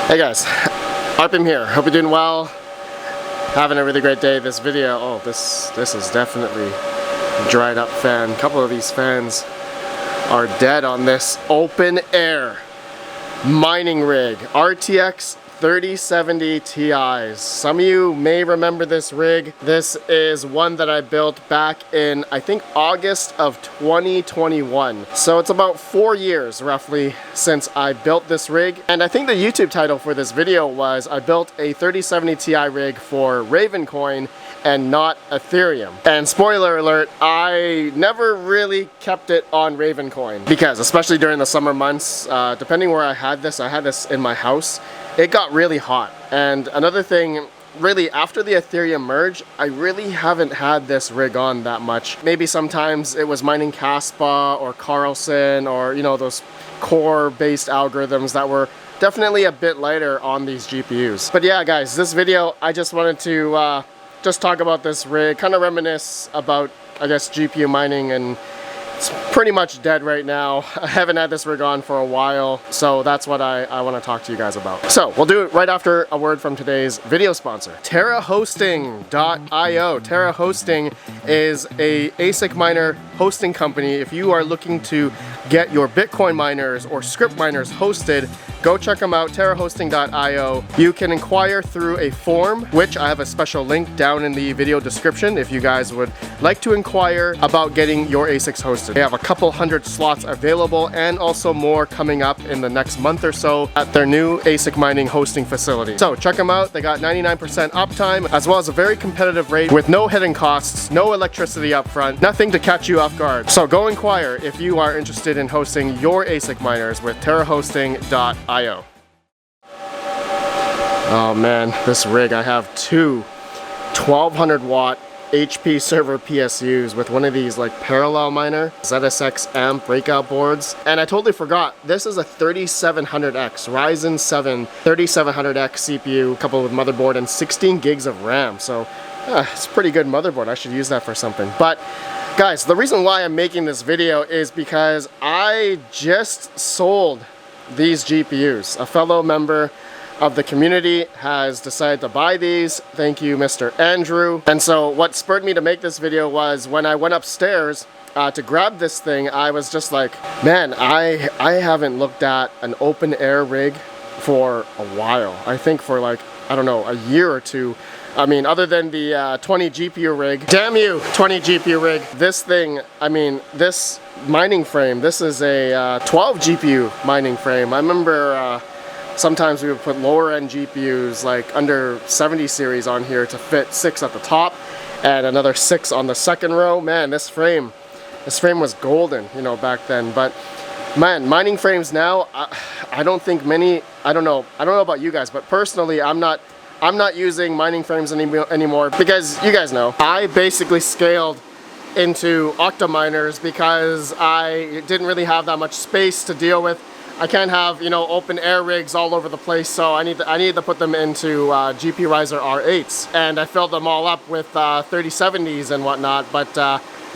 Hey guys, RPM here. Hope you're doing well. Having a really great day. This video, this is definitely a dried up fan. A couple of these fans are dead on this open air mining rig, RTX 3070 Ti's. Some of you may remember this rig. This is one that I built back in, I think, August of 2021. So it's about 4 years roughly since I built this rig. And I think the YouTube title for this video was I built a 3070 Ti rig for Ravencoin and not Ethereum. And spoiler alert, I never really kept it on Ravencoin because, especially during the summer months, depending where I had this in my house, it got really hot. And another thing, really, after the Ethereum merge, I really haven't had this rig on that much. Maybe sometimes it was mining Caspa or Carlson or, you know, those core-based algorithms that were definitely a bit lighter on these GPUs. But yeah, guys, this video, I just wanted to just talk about this rig, kind of reminisce about, I guess, GPU mining, and it's pretty much dead right now. I haven't had this rig on for a while, so that's what I want to talk to you guys about. So we'll do it right after a word from today's video sponsor, TerraHosting.io. Terra Hosting is a ASIC miner hosting company. If you are looking to get your Bitcoin miners or script miners hosted, go check them out, TerraHosting.io. You can inquire through a form, which I have a special link down in the video description if you guys would like to inquire about getting your ASICs hosted. They have a couple hundred slots available and also more coming up in the next month or so at their new ASIC mining hosting facility. So check them out. They got 99% uptime as well as a very competitive rate with no hidden costs, no electricity up front, nothing to catch you off guard. So go inquire if you are interested in hosting your ASIC miners with TerraHosting.io. Oh man, this rig, I have two 1200 watt HP server PSUs with one of these like parallel miner ZSX amp breakout boards. And I totally forgot, this is a 3700X Ryzen 7 3700X CPU coupled with motherboard and 16 gigs of RAM. So it's a pretty good motherboard. I should use that for something. But guys, the reason why I'm making this video is because I just sold these GPUs. A fellow member of the community has decided to buy these. Thank you, Mr. Andrew. And so what spurred me to make this video was when I went upstairs to grab this thing, I was just like, man, I haven't looked at an open air rig for a while. I think for like, I don't know, a year or two. I mean, other than the 20 GPU rig. Damn you, 20 GPU rig. This thing, I mean, this mining frame, this is a 12 GPU mining frame. I remember sometimes we would put lower end GPUs like under 70 series on here to fit 6 at the top and another 6 on the second row. Man, this frame was golden, you know, back then. But man, mining frames now, I don't think many, I don't know about you guys, but personally I'm not using mining frames anymore because you guys know I basically scaled into octa-miners because I didn't really have that much space to deal with. I can't have, you know, open air rigs all over the place, so I need to put them into GP Riser R8s, and I filled them all up with 3070s and whatnot. But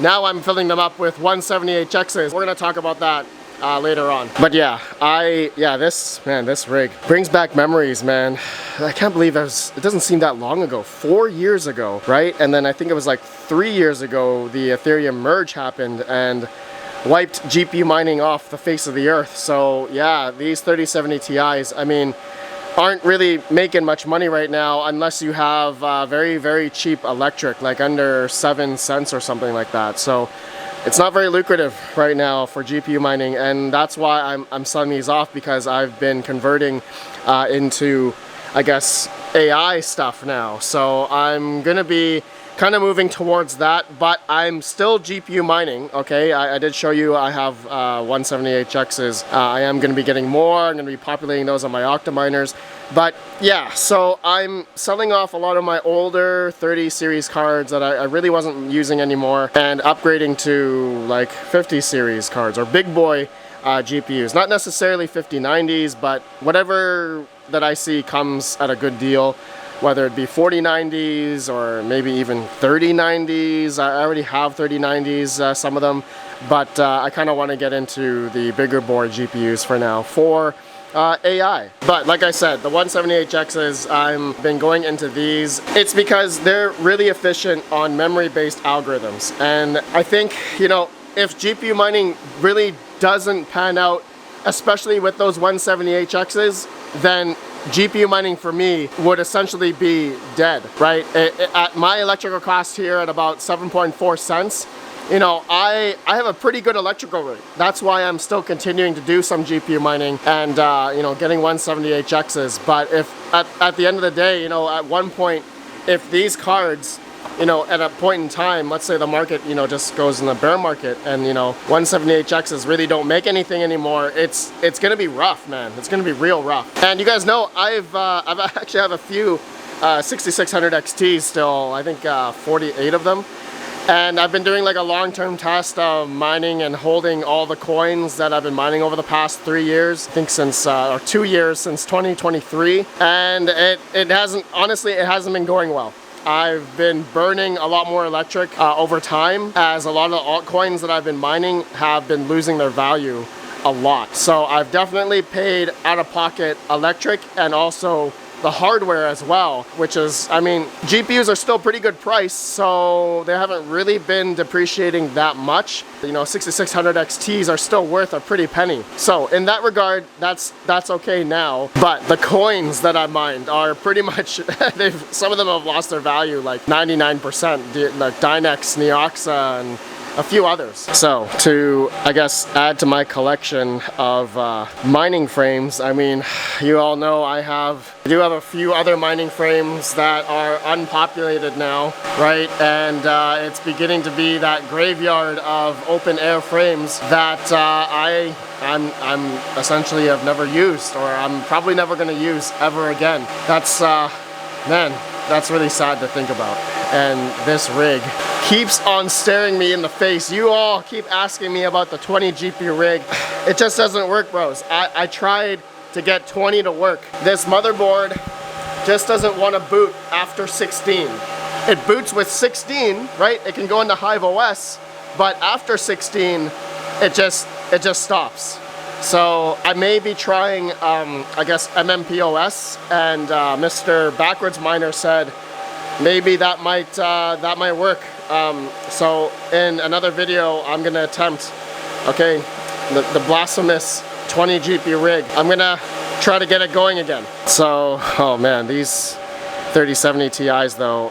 now I'm filling them up with 178HXs. We're gonna talk about that later on. But yeah, this rig brings back memories, man. I can't believe it doesn't seem that long ago. 4 years ago, right? And then I think it was like 3 years ago the Ethereum merge happened and wiped GPU mining off the face of the earth. So yeah, these 3070 Ti's, I mean, aren't really making much money right now unless you have very, very cheap electric, like under 7 cents or something like that. So it's not very lucrative right now for GPU mining, and that's why I'm selling these off, because I've been converting into, I guess, AI stuff now. So I'm gonna be kind of moving towards that, but I'm still GPU mining, okay? I did show you I have 178HXs. I am going to be getting more. I'm going to be populating those on my octa miners. But yeah, so I'm selling off a lot of my older 30 series cards that I really wasn't using anymore and upgrading to like 50 series cards or big boy GPUs. Not necessarily 5090s, but whatever that I see comes at a good deal. Whether it be 4090s or maybe even 3090s. I already have 3090s, some of them, but I kind of want to get into the bigger board GPUs for now for AI. But like I said, the 178Xs, I've been going into these. It's because they're really efficient on memory-based algorithms. And I think, you know, if GPU mining really doesn't pan out, especially with those 178Xs, then GPU mining for me would essentially be dead, right? At my electrical cost here at about 7.4 cents, you know, I have a pretty good electrical rig. That's why I'm still continuing to do some GPU mining and, you know, getting 178Xs. But if at the end of the day, you know, at one point, if these cards, you know, at a point in time, let's say the market, you know, just goes in the bear market and, you know, 178Xs really don't make anything anymore, it's gonna be rough, man. It's gonna be real rough. And you guys know, I've actually have a few 6600 XTs still, I think 48 of them. And I've been doing like a long-term test of mining and holding all the coins that I've been mining over the past 3 years. I think since, or 2 years, since 2023. And it hasn't, honestly, it hasn't been going well. I've been burning a lot more electric over time, as a lot of the altcoins that I've been mining have been losing their value a lot. So I've definitely paid out-of-pocket electric and also the hardware as well, which is, I mean, GPUs are still pretty good price, so they haven't really been depreciating that much. You know, 6600 XTs are still worth a pretty penny. So in that regard, that's okay now. But the coins that I mined are pretty much, some of them have lost their value like 99%, like Dynex, Neoxa, and a few others. So to, I guess, add to my collection of mining frames, I mean, you all know I do have a few other mining frames that are unpopulated now, right? And it's beginning to be that graveyard of open air frames that I'm essentially have never used, or I'm probably never going to use ever again. That's, man, that's really sad to think about. And this rig keeps on staring me in the face. You all keep asking me about the 20 GPU rig. It just doesn't work, bros. I tried to get 20 to work. This motherboard just doesn't want to boot after 16. It boots with 16, right? It can go into Hive OS, but after 16, it just stops. So I may be trying, I guess, MMPOS, and Mr. Backwards Miner said maybe that might work. So in another video, I'm gonna attempt, okay, the blasphemous 20 GPU rig. I'm gonna try to get it going again. So, oh man, these 3070 Ti's though,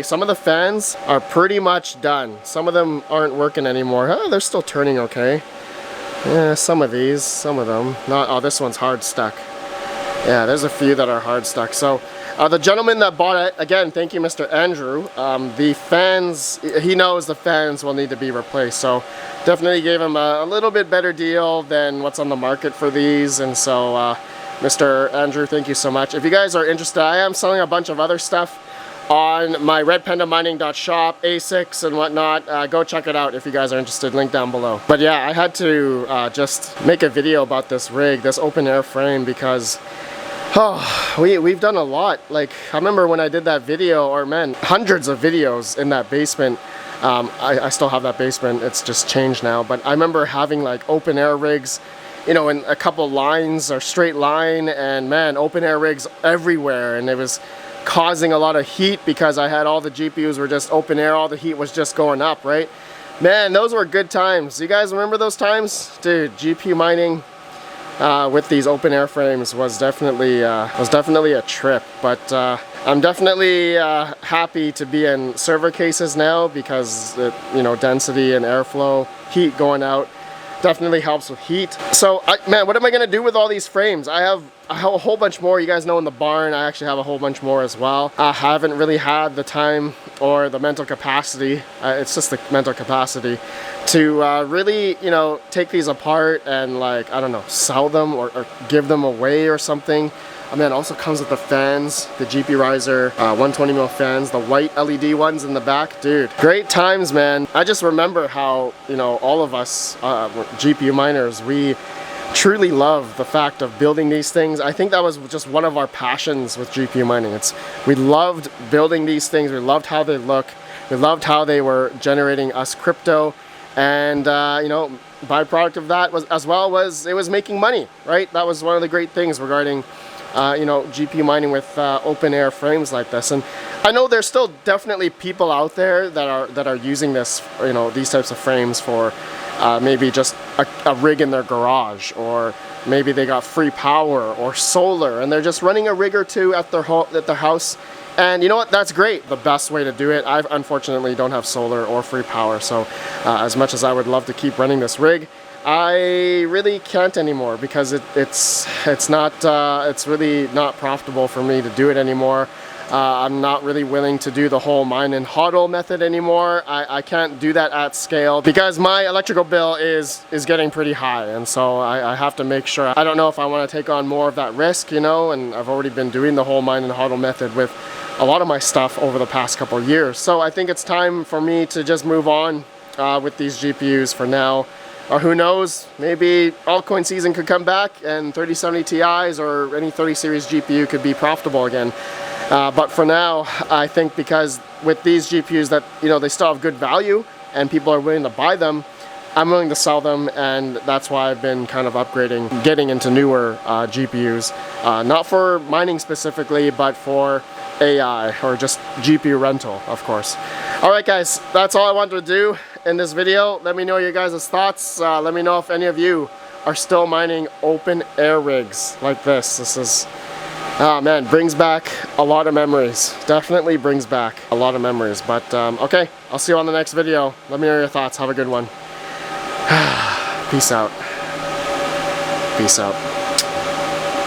some of the fans are pretty much done. Some of them aren't working anymore. Oh, they're still turning okay. Yeah, some of them. Not, oh, this one's hard stuck. Yeah, there's a few that are hard stuck. So the gentleman that bought it, again, thank you, Mr. Andrew. The fans, he knows the fans will need to be replaced. So definitely gave him a little bit better deal than what's on the market for these. And so, Mr. Andrew, thank you so much. If you guys are interested, I am selling a bunch of other stuff on my RedPandaMining.shop, ASICs and whatnot. Go check it out if you guys are interested, link down below. But yeah, I had to just make a video about this rig, this open air frame, because we've done a lot. Like, I remember when I did that video, or man, hundreds of videos in that basement. I still have that basement, it's just changed now, but I remember having like open air rigs, you know, in a couple lines or straight line, and man, open air rigs everywhere, and it was causing a lot of heat because I had all the GPUs were just open air, all the heat was just going up, right? Man, those were good times. You guys remember those times? Dude, GPU mining with these open air frames was definitely a trip. But I'm definitely happy to be in server cases now, because you know, density and airflow, heat going out, definitely helps with heat. So man, what am I gonna do with all these frames? I have a whole bunch more. You guys know in the barn I actually have a whole bunch more as well. I haven't really had the time or the mental capacity, it's just the mental capacity, to really, you know, take these apart and, like, I don't know, sell them or give them away or something. I mean, it also comes with the fans, the GP Riser 120mm fans, the white LED ones in the back. Dude, great times, man. I just remember how, you know, all of us GPU miners, we truly love the fact of building these things. I think that was just one of our passions with GPU mining. We loved building these things. We loved how they look. We loved how they were generating us crypto. And you know, byproduct of that was it was making money, right? That was one of the great things regarding you know, GPU mining with open air frames like this. And I know there's still definitely people out there that are using this, you know, these types of frames for maybe just a rig in their garage, or maybe they got free power or solar and they're just running a rig or two at their house. And you know what, that's great. The best way to do it. I unfortunately don't have solar or free power, so as much as I would love to keep running this rig, I really can't anymore, because it's really not profitable for me to do it anymore. I'm not really willing to do the whole mine and hodl method anymore. I can't do that at scale because my electrical bill is getting pretty high, and so I have to make sure. I don't know if I want to take on more of that risk, you know, and I've already been doing the whole mine and hodl method with a lot of my stuff over the past couple of years. So I think it's time for me to just move on with these GPUs for now. Or who knows, maybe altcoin season could come back and 3070 Ti's or any 30 series GPU could be profitable again. But for now, I think because with these GPUs that, you know, they still have good value and people are willing to buy them, I'm willing to sell them, and that's why I've been kind of upgrading, getting into newer GPUs. Not for mining specifically, but for AI or just GPU rental, of course. Alright guys, that's all I wanted to do in this video. Let me know your guys' thoughts. Let me know if any of you are still mining open air rigs like this. This is, oh man, brings back a lot of memories. Definitely brings back a lot of memories. But okay, I'll see you on the next video. Let me know your thoughts. Have a good one. Peace out. Peace out.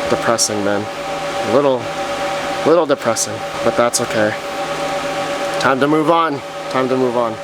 Depressing, man. A little depressing, but that's okay. Time to move on. Time to move on.